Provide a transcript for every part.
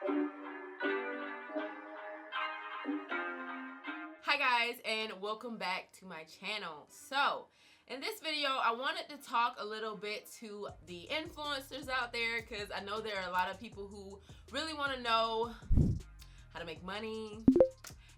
Hi guys, and welcome back to my channel. So in this video I wanted to talk a little bit to the influencers out there, because I know there are a lot of people who really want to know how to make money,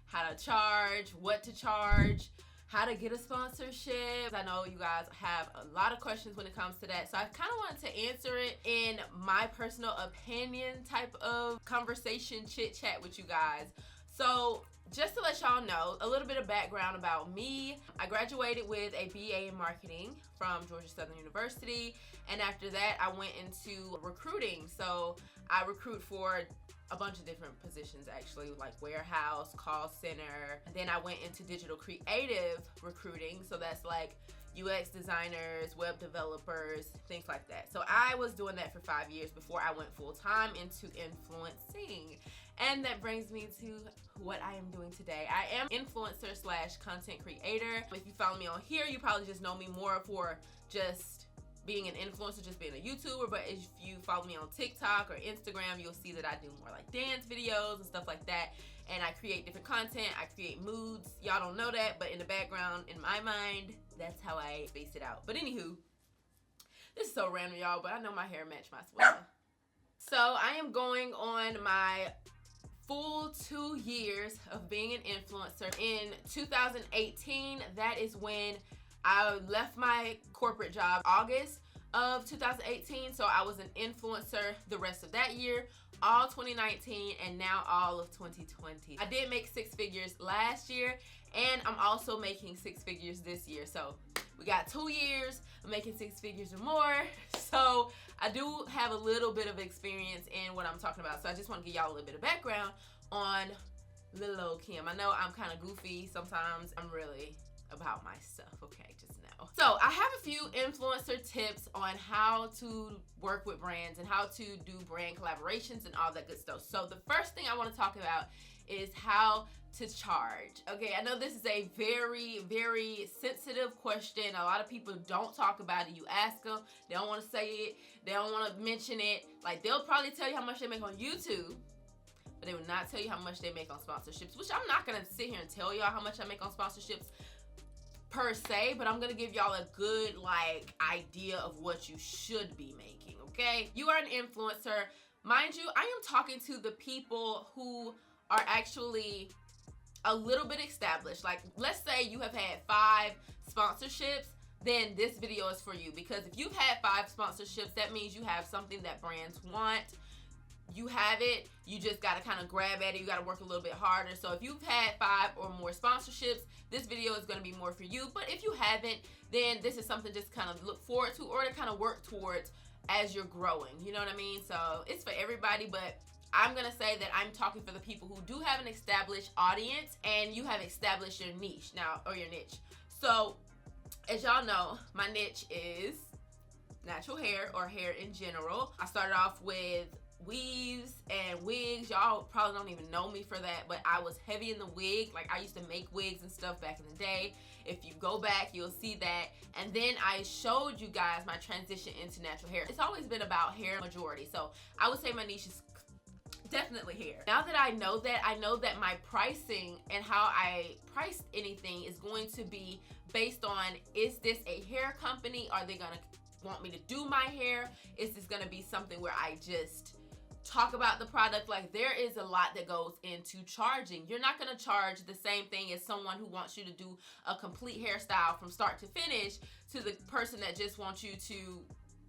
how to charge, what to charge, how to get a sponsorship. I know you guys have a lot of questions when it comes to that, so I kind of wanted to answer it in my personal opinion type of conversation, chit chat with you guys. So just to let y'all know a little bit of background about me, I graduated with a BA in marketing from Georgia Southern University, and after that I went into recruiting. So I recruit for a bunch of different positions, actually, like warehouse, call center. And then I went into digital creative recruiting, so that's like UX designers, web developers, things like that. So I was doing that for 5 years before I went full-time into influencing. And that brings me to what I am doing today. I am influencer slash content creator. If you follow me on here, you probably just know me more for just being an influencer, just being a YouTuber. But if you follow me on TikTok or Instagram, you'll see that I do more like dance videos and stuff like that. And I create different content, I create moods. Y'all don't know that, but in the background, in my mind, that's how I base it out. But anywho, this is so random, y'all, but I know my hair matched my sweater. So I am going on my full 2 years of being an influencer. In 2018, that is when I left my corporate job, August of 2018. So I was an influencer the rest of that year, all 2019, and now all of 2020. I did make 6 figures last year, and I'm also making 6 figures this year. So we got 2 years of making 6 figures or more. So I do have a little bit of experience in what I'm talking about. So I just want to give y'all a little bit of background on little old Kim. I know I'm kind of goofy sometimes. I'm really about my stuff, okay, just know. So I have a few influencer tips on how to work with brands and how to do brand collaborations and all that good stuff. So the first thing I want to talk about is how to charge. Okay, I know this is a very, very sensitive question. A lot of people don't talk about it. You ask them, they don't want to say it, they don't want to mention it. Like, they'll probably tell you how much they make on YouTube, but they will not tell you how much they make on sponsorships, which I'm not gonna sit here and tell y'all how much I make on sponsorships per se, but I'm gonna give y'all a good like idea of what you should be making. Okay, you are an influencer, mind you. I am talking to the people who are actually a little bit established. Like, let's say you have had 5 sponsorships, then this video is for you, because if you've had 5 sponsorships, that means you have something that brands want. You have it, you just gotta kind of grab at it, you gotta work a little bit harder. So if you've had 5 or more sponsorships, this video is gonna be more for you. But if you haven't, then this is something just kind of look forward to or to kind of work towards as you're growing, you know what I mean? So it's for everybody, but I'm gonna say that I'm talking for the people who do have an established audience and you have established your niche now, or your niche. So as y'all know, my niche is natural hair, or hair in general. I started off with weaves and wigs. Y'all probably don't even know me for that, but I was heavy in the wig. Like, I used to make wigs and stuff back in the day. If you go back, you'll see that. And then I showed you guys my transition into natural hair. It's always been about hair majority, so I would say my niche is definitely hair. Now that I know that my pricing and how I price anything is going to be based on, is this a hair company? Are they gonna want me to do my hair? Is this gonna be something where I just talk about the product? Like, there is a lot that goes into charging. You're not gonna charge the same thing as someone who wants you to do a complete hairstyle from start to finish to the person that just wants you to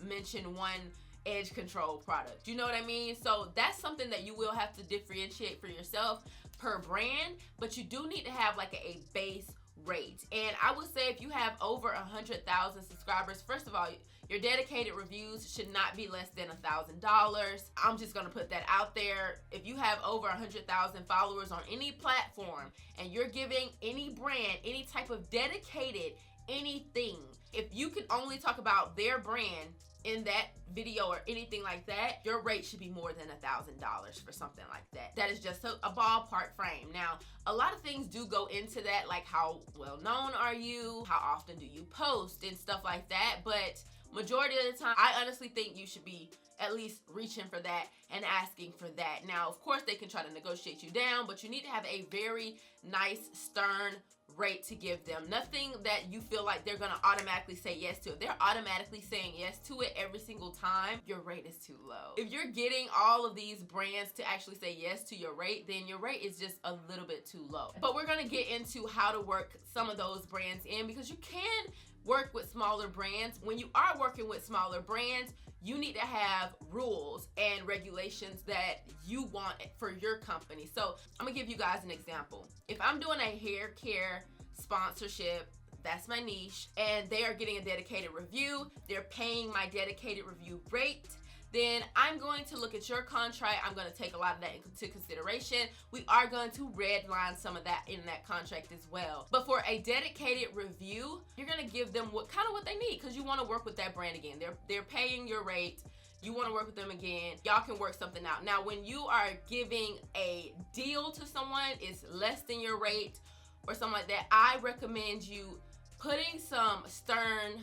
mention one edge control product. You know what I mean? So that's something that you will have to differentiate for yourself per brand, but you do need to have like a base rate. And I would say if you have over 100,000 subscribers, first of all, your dedicated reviews should not be less than $1,000. I'm just gonna put that out there. If you have over 100,000 followers on any platform and you're giving any brand any type of dedicated anything, if you can only talk about their brand in that video or anything like that, your rate should be more than $1,000 for something like that. That is just a ballpark frame. Now, a lot of things do go into that, like how well known are you, how often do you post and stuff like that. But majority of the time, I honestly think you should be at least reaching for that and asking for that. Now, of course, they can try to negotiate you down, but you need to have a very nice, stern rate to give them. Nothing that you feel like they're gonna automatically say yes to. If they're automatically saying yes to it every single time, your rate is too low. If you're getting all of these brands to actually say yes to your rate, then your rate is just a little bit too low. But we're gonna get into how to work some of those brands in, because you can work with smaller brands. When you are working with smaller brands, you need to have rules and regulations that you want for your company. So I'm gonna give you guys an example. If I'm doing a hair care sponsorship, that's my niche, and they are getting a dedicated review, they're paying my dedicated review rate, then I'm going to look at your contract. I'm going to take a lot of that into consideration. We are going to redline some of that in that contract as well. But for a dedicated review, you're going to give them what they need, because you want to work with that brand again. They're paying your rate. You want to work with them again. Y'all can work something out. Now, when you are giving a deal to someone, it's less than your rate or something like that, I recommend you putting some stern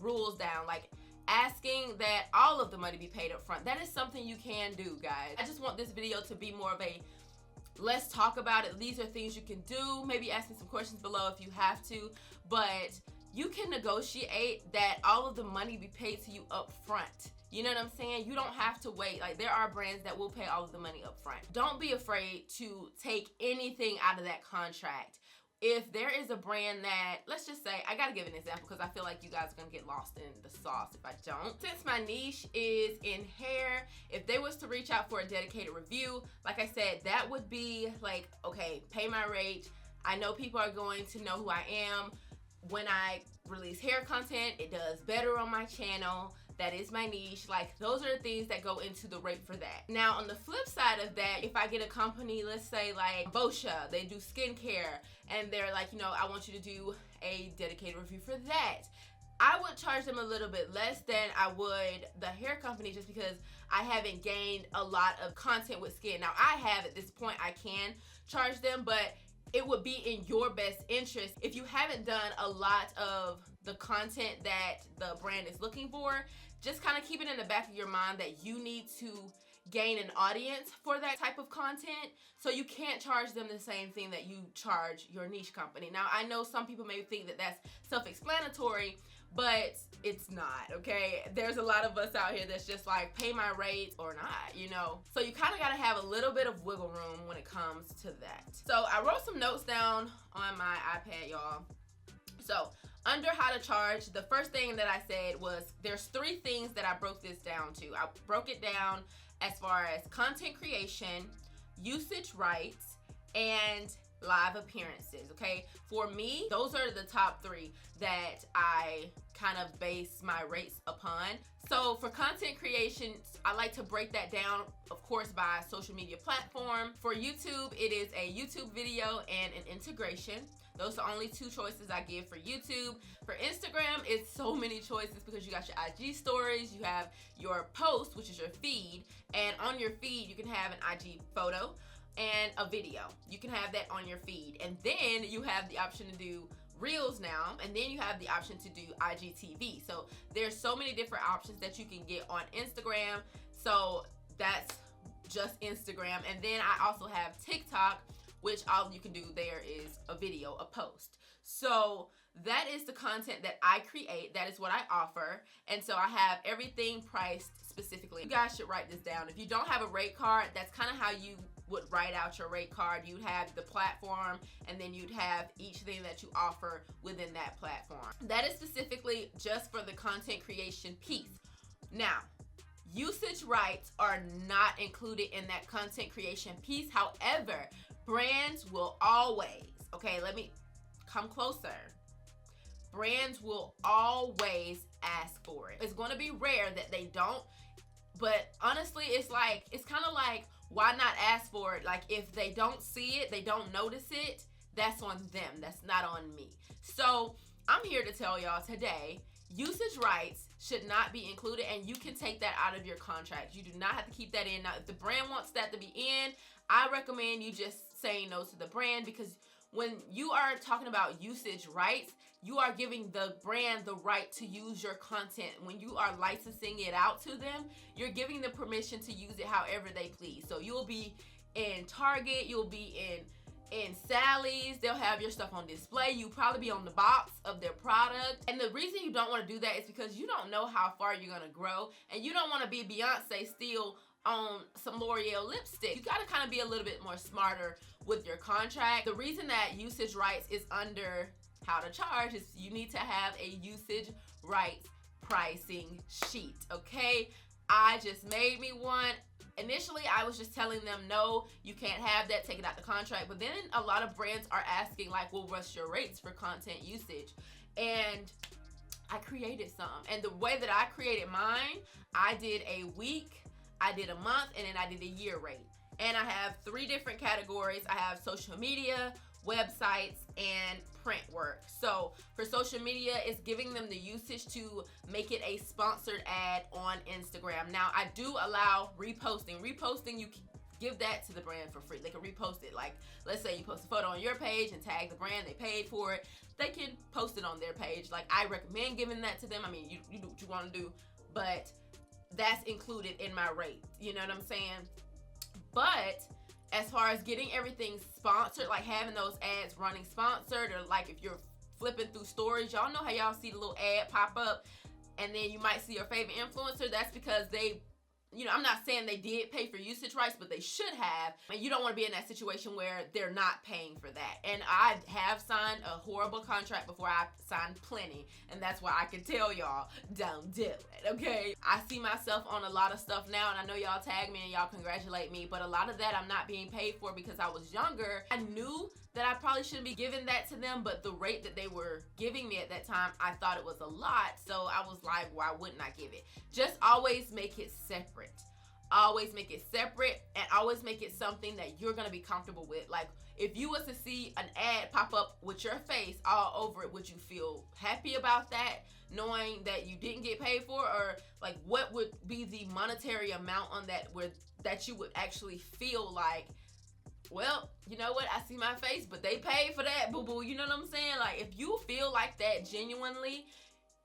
rules down, like asking that all of the money be paid up front. That is something you can do, guys. I just want this video to be more of a let's talk about it. These are things you can do. Maybe ask me some questions below if you have to, but you can negotiate that all of the money be paid to you up front. You know what I'm saying? You don't have to wait. Like, there are brands that will pay all of the money up front. Don't be afraid to take anything out of that contract. If there is a brand that, let's just say, I gotta give an example because I feel like you guys are gonna get lost in the sauce if I don't. Since my niche is in hair, if they was to reach out for a dedicated review, like I said, that would be like, okay, pay my rate. I know people are going to know who I am. When I release hair content, it does better on my channel. That is my niche. Like, those are the things that go into the rate for that. Now, on the flip side of that, if I get a company, let's say like Boscia, they do skincare, and they're like, you know, I want you to do a dedicated review for that, I would charge them a little bit less than I would the hair company, just because I haven't gained a lot of content with skin. Now, I have at this point, I can charge them, but it would be in your best interest if you haven't done a lot of the content that the brand is looking for. Just kind of keep it in the back of your mind that you need to gain an audience for that type of content, so you can't charge them the same thing that you charge your niche company. Now, I know some people may think that that's self-explanatory, but it's not, okay? There's a lot of us out here that's just like, pay my rate or not, you know? So you kind of got to have a little bit of wiggle room when it comes to that. So I wrote some notes down on my iPad, y'all. So under how to charge, the first thing that I said was there's 3 things that I broke this down to. I broke it down as far as content creation, usage rights, and live appearances, okay? For me, those are the top 3 that I kind of base my rates upon. So for content creation, I like to break that down, of course, by social media platform. For YouTube, it is a YouTube video and an integration. Those are only 2 choices I give for YouTube. For Instagram, it's so many choices because you got your IG stories, you have your post, which is your feed, and on your feed, you can have an IG photo and a video. You can have that on your feed. And then you have the option to do Reels now, and then you have the option to do IGTV. So there's so many different options that you can get on Instagram. So that's just Instagram. And then I also have TikTok, which all you can do there is a video, a post. So that is the content that I create. That is what I offer. And so I have everything priced specifically. You guys should write this down. If you don't have a rate card, that's kind of how you would write out your rate card. You'd have the platform, and then you'd have each thing that you offer within that platform. That is specifically just for the content creation piece. Now, usage rights are not included in that content creation piece. However, brands will always, okay, let me come closer. Brands will always ask for it. It's going to be rare that they don't, but honestly, it's kind of like, why not ask for it? Like, if they don't see it, they don't notice it, that's on them. That's not on me. So I'm here to tell y'all today, usage rights should not be included, and you can take that out of your contract. You do not have to keep that in. Now, if the brand wants that to be in, I recommend you just saying no to the brand, because when you are talking about usage rights, you are giving the brand the right to use your content. When you are licensing it out to them, you're giving them permission to use it however they please. So you'll be in Target, you'll be in Sally's, they'll have your stuff on display. You'll probably be on the box of their product. And the reason you don't want to do that is because you don't know how far you're gonna grow, and you don't want to be Beyonce still on some L'Oreal lipstick. You gotta kind of be a little bit more smarter with your contract. The reason that usage rights is under how to charge is you need to have a usage rights pricing sheet, okay? I just made me one. Initially, I was just telling them, no, you can't have that, take it out the contract. But then a lot of brands are asking, like, well, what's your rates for content usage? And I created some. And the way that I created mine, I did a week, I did a month, and then I did a year rate. And I have 3 different categories. I have social media, websites, and print work. So for social media, it's giving them the usage to make it a sponsored ad on Instagram. Now, I do allow reposting. Reposting, you can give that to the brand for free. They can repost it. Like, let's say you post a photo on your page and tag the brand, they paid for it. They can post it on their page. Like, I recommend giving that to them. I mean, you do what you want to do, but that's included in my rate. You know what I'm saying? But as far as getting everything sponsored, like having those ads running sponsored, or like if you're flipping through stories, y'all know how y'all see the little ad pop up and then you might see your favorite influencer. That's because they, you know, I'm not saying they did pay for usage rights, but they should have. And you don't want to be in that situation where they're not paying for that. And I have signed a horrible contract before. I signed plenty. And that's why I can tell y'all, don't do it, okay? I see myself on a lot of stuff now, and I know y'all tag me and y'all congratulate me, but a lot of that I'm not being paid for because I was younger. I knew that I probably shouldn't be giving that to them, but the rate that they were giving me at that time, I thought it was a lot. So I was like, why wouldn't I give it? Just always make it separate. Always make it separate, and always make it something that you're gonna be comfortable with. Like, if you was to see an ad pop up with your face all over it, would you feel happy about that, knowing that you didn't get paid for? Or like, what would be the monetary amount on that where that you would actually feel like, well, you know what, I see my face, but they paid for that, boo-boo. You know what I'm saying? Like, if you feel like that genuinely,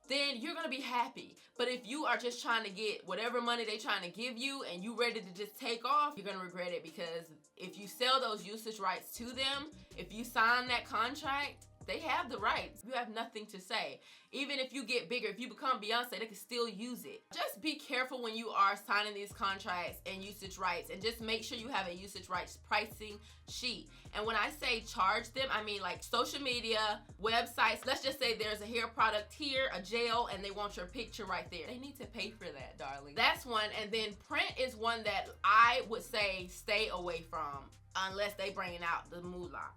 then you're gonna be happy. But if you are just trying to get whatever money they're trying to give you and you ready to just take off, you're gonna regret it, because if you sell those usage rights to them, if you sign that contract, they have the rights. You have nothing to say. Even if you get bigger, if you become Beyonce, they can still use it. Just be careful when you are signing these contracts and usage rights, and just make sure you have a usage rights pricing sheet. And when I say charge them, I mean like social media, websites. Let's just say there's a hair product here, a gel, and they want your picture right there. They need to pay for that, darling. That's one. And then print is one that I would say stay away from unless they bringing out the moolah.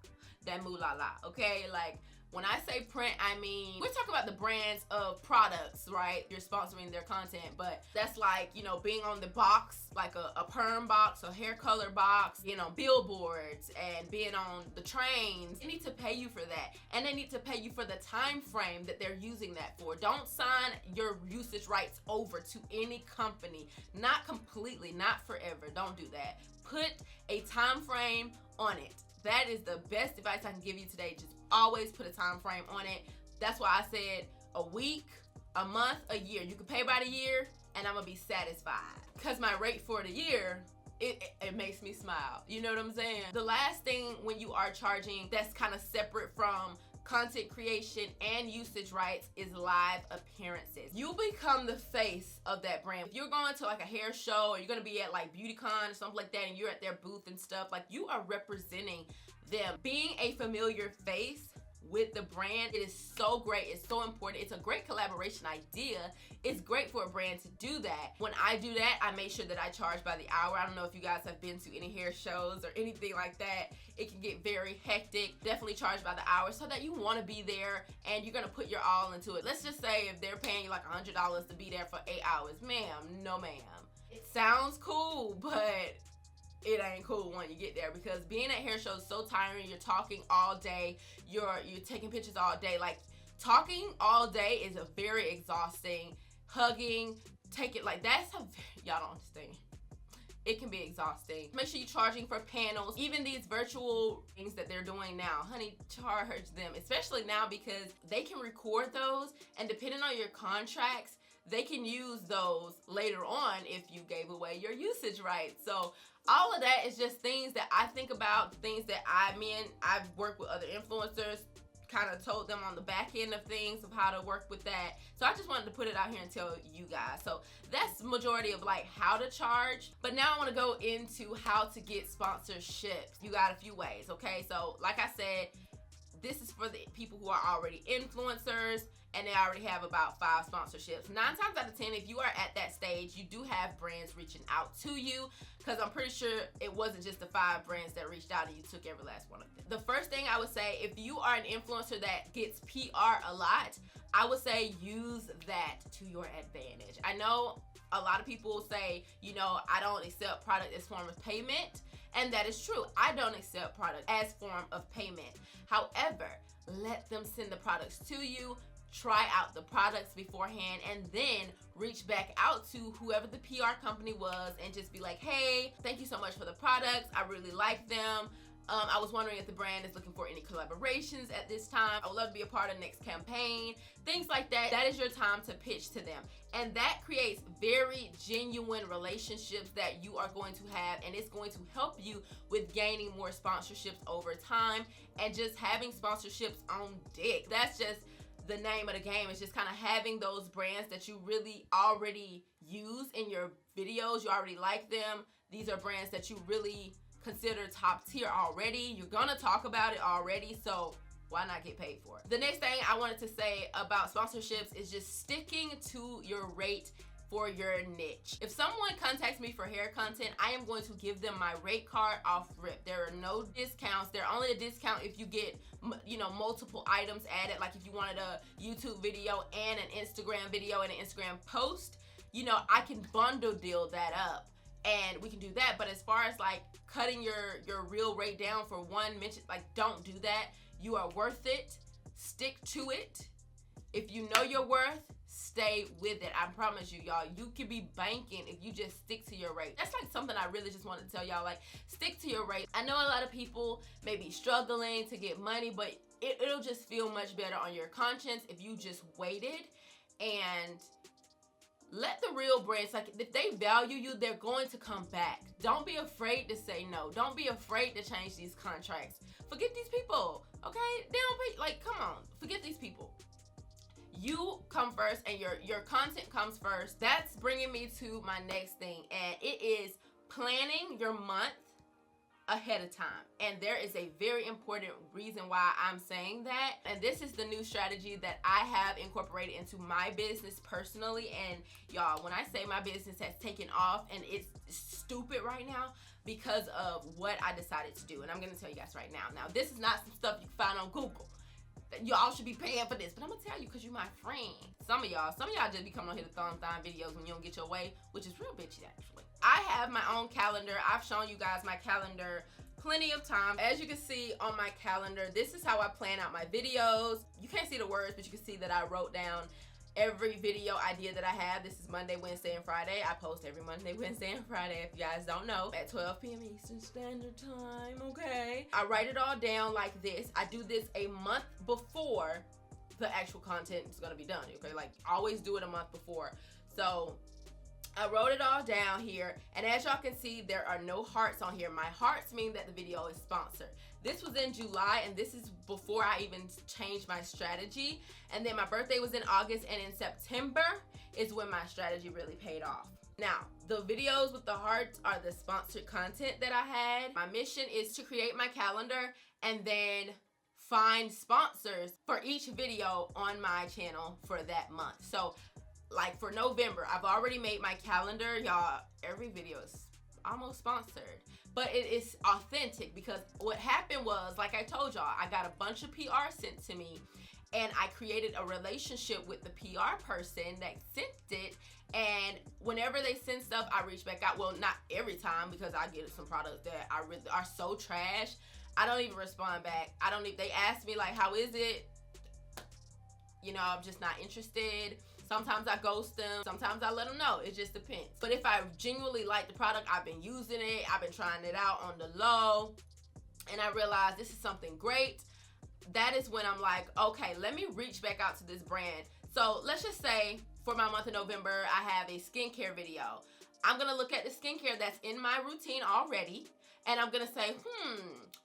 That moolah, okay? Like, when I say print, I mean, we're talking about the brands of products, right? You're sponsoring their content, but that's like, you know, being on the box, like a perm box, a hair color box, you know, billboards, and being on the trains. They need to pay you for that, and they need to pay you for the time frame that they're using that for. Don't sign your usage rights over to any company, not completely, not forever. Don't do that. Put a time frame on it. That is the best advice I can give you today. Just always put a time frame on it. That's why I said a week, a month, a year. You can pay by the year, and I'm gonna be satisfied. Because my rate for the year, it makes me smile. You know what I'm saying? The last thing when you are charging that's kind of separate from content creation and usage rights is live appearances. You become the face of that brand. If you're going to like a hair show, or you're gonna be at like BeautyCon or something like that, and you're at their booth and stuff, like, you are representing them. Being a familiar face with the brand, it is so great. It's so important. It's a great collaboration idea. It's great for a brand to do that. When I do that, I make sure that I charge by the hour. I don't know if you guys have been to any hair shows or anything like that. It can get very hectic. Definitely charge by the hour so that you want to be there and you're gonna put your all into it. Let's just say if they're paying you like $100 to be there for 8 hours, ma'am, no ma'am. It sounds cool, but it ain't cool when you get there, because being at hair shows is so tiring. You're talking all day, you're taking pictures all day. Like, talking all day is a very exhausting. Hugging, take it like, that's a, y'all don't understand. it can be exhausting. Make sure you're charging for panels. Even these virtual things that they're doing now, honey, charge them, especially now because they can record those, and depending on your contracts, they can use those later on if you gave away your usage rights. So all of that is just things that I think about, things that I've worked with other influencers, kind of told them on the back end of things of how to work with that. So I just wanted to put it out here and tell you guys. So that's the majority of like how to charge. But now I want to go into how to get sponsorships. You got a few ways, okay? So like I said, this is for the people who are already influencers and they already have about 5 sponsorships. 9 times out of 10, if you are at that stage, you do have brands reaching out to you, because I'm pretty sure it wasn't just the 5 brands that reached out and you took every last one of them. The first thing I would say, if you are an influencer that gets PR a lot, I would say use that to your advantage. I know a lot of people say, you know, I don't accept product as form of payment, and that is true. I don't accept product as form of payment. However, let them send the products to you, try out the products beforehand, and then reach back out to whoever the PR company was and just be like, hey, thank you so much for the products. I really like them. I was wondering if the brand is looking for any collaborations at this time. I would love to be a part of the next campaign. Things like that. That is your time to pitch to them. And that creates very genuine relationships that you are going to have, and it's going to help you with gaining more sponsorships over time and just having sponsorships on deck. That's just the name of the game. Is just kind of having those brands that you really already use in your videos. You already like them. These are brands that you really consider top tier already. You're gonna talk about it already, so why not get paid for it? The next thing I wanted to say about sponsorships is just sticking to your rate for your niche. If someone contacts me for hair content, I am going to give them my rate card off rip. There are no discounts. They're only a discount if you get, you know, multiple items added. Like if you wanted a YouTube video and an Instagram video and an Instagram post, you know, I can bundle deal that up and we can do that. But as far as like cutting your real rate down for one mention, like don't do that. You are worth it. Stick to it. If you know your worth, stay with it. I promise you, y'all, you can be banking if you just stick to your rate. That's like something I really just want to tell y'all, like stick to your rate. I know a lot of people may be struggling to get money, but it'll just feel much better on your conscience if you just waited and let the real brands, like if they value you, they're going to come back. Don't be afraid to say no. Don't be afraid to change these contracts. Forget these people, okay? They don't pay, like, come on, forget these people. You come first and your content comes first. That's bringing me to my next thing, and it is planning your month ahead of time. And there is a very important reason why I'm saying that, and this is the new strategy that I have incorporated into my business personally. And y'all, when I say my business has taken off and it's stupid right now because of what I decided to do, and I'm gonna tell you guys right now. Now, this is not some stuff you can find on Google. Y'all should be paying for this, but I'm gonna tell you because you're my friend. Some of y'all just be coming on here to thumb videos when you don't get your way, which is real bitchy actually. I have my own calendar. I've shown you guys my calendar plenty of times. As you can see on my calendar, this is how I plan out my videos. You can't see the words, but you can see that I wrote down every video idea that I have. This is Monday, Wednesday, and Friday. I post every Monday, Wednesday, and Friday, if you guys don't know, at 12 p.m. Eastern Standard Time, okay? I write it all down like this. I do this a month before the actual content is gonna be done, okay? Like, always do it a month before. So I wrote it all down here, and as y'all can see, there are no hearts on here. My hearts mean that the video is sponsored. This was in July, and this is before I even changed my strategy. And then my birthday was in August, and in September is when my strategy really paid off. Now, the videos with the hearts are the sponsored content that I had. My mission is to create my calendar and then find sponsors for each video on my channel for that month. So, like for November, I've already made my calendar. Y'all, every video is almost sponsored, but it is authentic because what happened was, like I told y'all, I got a bunch of PR sent to me and I created a relationship with the PR person that sent it, and whenever they send stuff, I reach back out. Well, not every time, because I get some products that I really are so trash, I don't even respond back. They ask me like, how is it? You know, I'm just not interested. Sometimes I ghost them. Sometimes I let them know. It just depends. But if I genuinely like the product, I've been using it, I've been trying it out on the low, and I realize this is something great, that is when I'm like, okay, let me reach back out to this brand. So let's just say for my month of November, I have a skincare video. I'm gonna look at the skincare that's in my routine already, and I'm gonna say,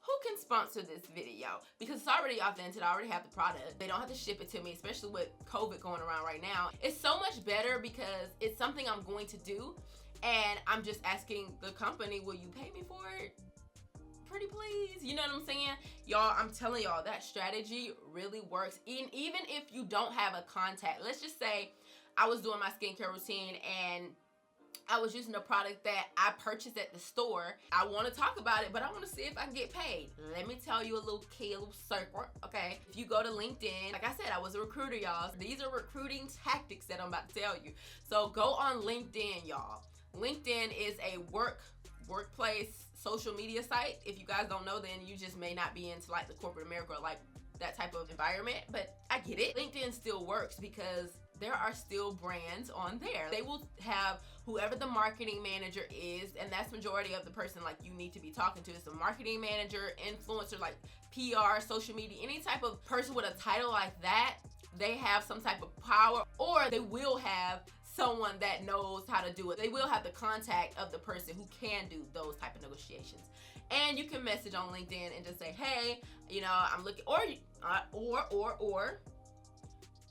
who can sponsor this video? Because it's already authentic, I already have the product. They don't have to ship it to me, especially with COVID going around right now. It's so much better because it's something I'm going to do, and I'm just asking the company, will you pay me for it? Pretty please, you know what I'm saying? Y'all, I'm telling y'all, that strategy really works. Even if you don't have a contact, let's just say I was doing my skincare routine and I was using a product that I purchased at the store. I want to talk about it, but I want to see if I can get paid. Let me tell you a little key, a little secret, okay? If you go to LinkedIn, like I said, I was a recruiter, y'all. These are recruiting tactics that I'm about to tell you. So go on LinkedIn, y'all. LinkedIn is a workplace social media site. If you guys don't know, then you just may not be into like the corporate America or like that type of environment, but I get it. LinkedIn still works because there are still brands on there. They will have whoever the marketing manager is, and that's majority of the person like you need to be talking to. It's a marketing manager, influencer, like PR, social media, any type of person with a title like that. They have some type of power, or they will have someone that knows how to do it. They will have the contact of the person who can do those type of negotiations. And you can message on LinkedIn and just say, hey, you know, I'm looking, or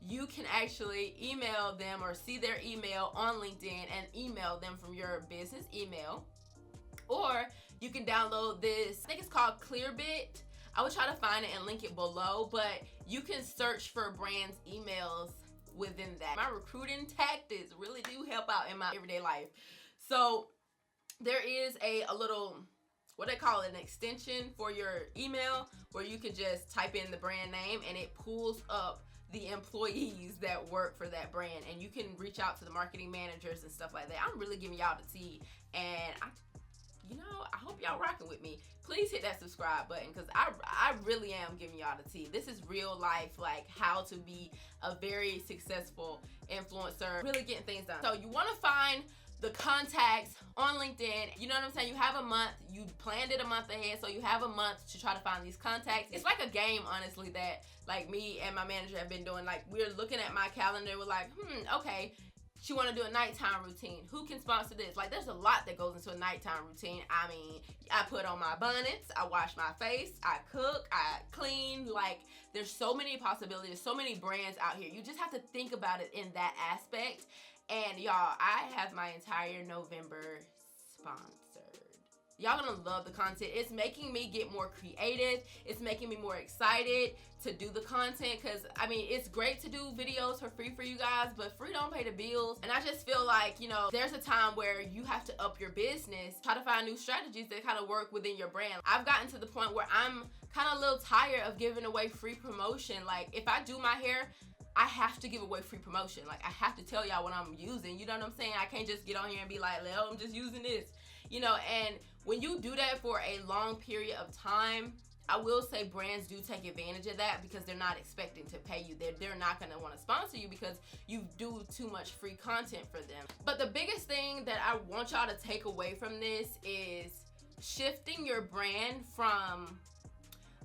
you can actually email them or see their email on LinkedIn and email them from your business email. Or you can download this, I think it's called Clearbit. I will try to find it and link it below, but you can search for brands' emails within that. My recruiting tactics really do help out in my everyday life. So there is a little, what they call it, an extension for your email where you can just type in the brand name and it pulls up the employees that work for that brand, and you can reach out to the marketing managers and stuff like that. I'm really giving y'all the tea, and I hope y'all rocking with me. Please hit that subscribe button because I really am giving y'all the tea. This is real life, like how to be a very successful influencer, really getting things done. So you want to find the contacts on LinkedIn. You know what I'm saying? You have a month. You planned it a month ahead, so you have a month to try to find these contacts. It's like a game, honestly, that like me and my manager have been doing. Like we're looking at my calendar. We're like, okay, she want to do a nighttime routine. Who can sponsor this? Like there's a lot that goes into a nighttime routine. I mean, I put on my bonnets, I wash my face, I cook, I clean. Like there's so many possibilities, so many brands out here. You just have to think about it in that aspect. And y'all, I have my entire November sponsored. Y'all gonna love the content. It's making me get more creative. It's making me more excited to do the content because, I mean, it's great to do videos for free for you guys, but free don't pay the bills. And I just feel like, you know, there's a time where you have to up your business, try to find new strategies that kind of work within your brand. I've gotten to the point where I'm kind of a little tired of giving away free promotion. Like, if I do my hair, I have to give away free promotion. Like, I have to tell y'all what I'm using. You know what I'm saying? I can't just get on here and be like, "Lil, I'm just using this." You know, and when you do that for a long period of time, I will say brands do take advantage of that because they're not expecting to pay you. They're not going to want to sponsor you because you do too much free content for them. But the biggest thing that I want y'all to take away from this is shifting your brand from,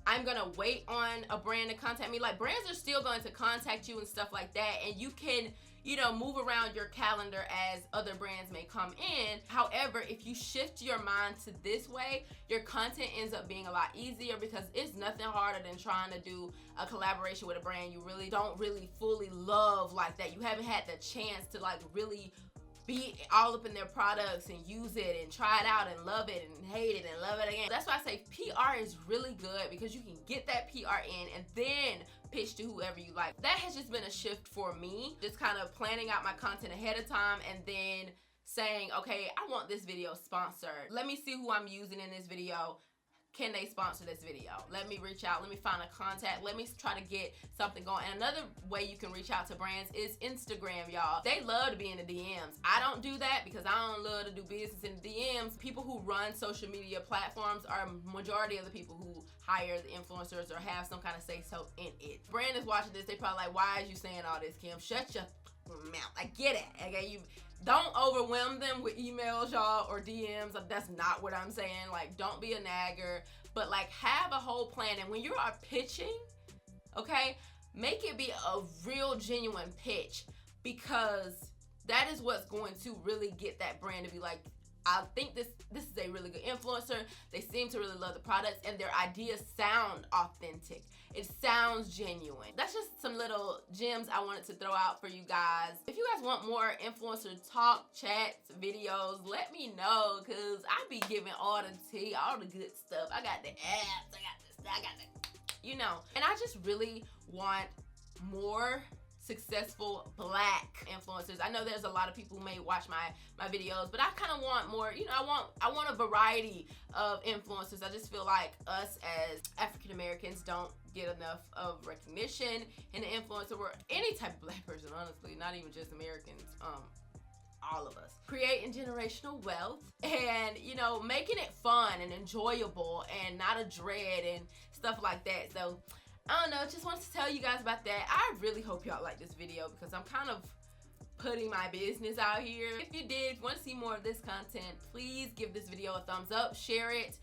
I'm gonna wait on a brand to contact me. Like, brands are still going to contact you and stuff like that, and you can, you know, move around your calendar as other brands may come in. However, if you shift your mind to this way, your content ends up being a lot easier because it's nothing harder than trying to do a collaboration with a brand you really don't really fully love like that. You haven't had the chance to like really be all up in their products and use it and try it out and love it and hate it and love it again. That's why I say PR is really good because you can get that PR in and then pitch to whoever you like. That has just been a shift for me. Just kind of planning out my content ahead of time and then saying, okay, I want this video sponsored. Let me see who I'm using in this video. Can they sponsor this video? Let me reach out. Let me find a contact. Let me try to get something going. And another way you can reach out to brands is Instagram, y'all. They love to be in the DMs. I don't do that because I don't love to do business in the DMs. People who run social media platforms are majority of the people who hire the influencers or have some kind of say-so in it. Brand is watching this. They probably like, why is you saying all this, Kim? Shut your amount. I get it. Okay, you don't overwhelm them with emails, y'all, or DMs. That's not what I'm saying. Like, don't be a nagger, but like have a whole plan. And when you are pitching, okay, make it be a real genuine pitch, because that is what's going to really get that brand to be like, I think this is a really good influencer. They seem to really love the products, and their ideas sound authentic. It sounds genuine. That's just some little gems I wanted to throw out for you guys. If you guys want more influencer talk, chats, videos, let me know, because I be giving all the tea, all the good stuff. I got the apps, I got this, I got the, you know. And I just really want more successful Black influencers. I know there's a lot of people who may watch my videos, but I kind of want more, you know, I want a variety of influencers. I just feel like us as African Americans don't get enough of recognition in the influencer world. Any type of Black person, honestly, not even just Americans, all of us. Creating generational wealth and, you know, making it fun and enjoyable and not a dread and stuff like that. So I don't know, just wanted to tell you guys about that. I really hope y'all like this video, because I'm kind of putting my business out here. If you did, if you want to see more of this content, please give this video a thumbs up, share it,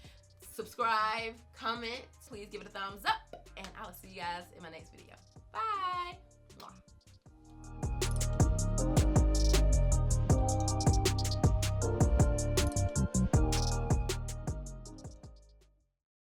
subscribe, comment. Please give it a thumbs up, and I will see you guys in my next video. Bye. Mwah.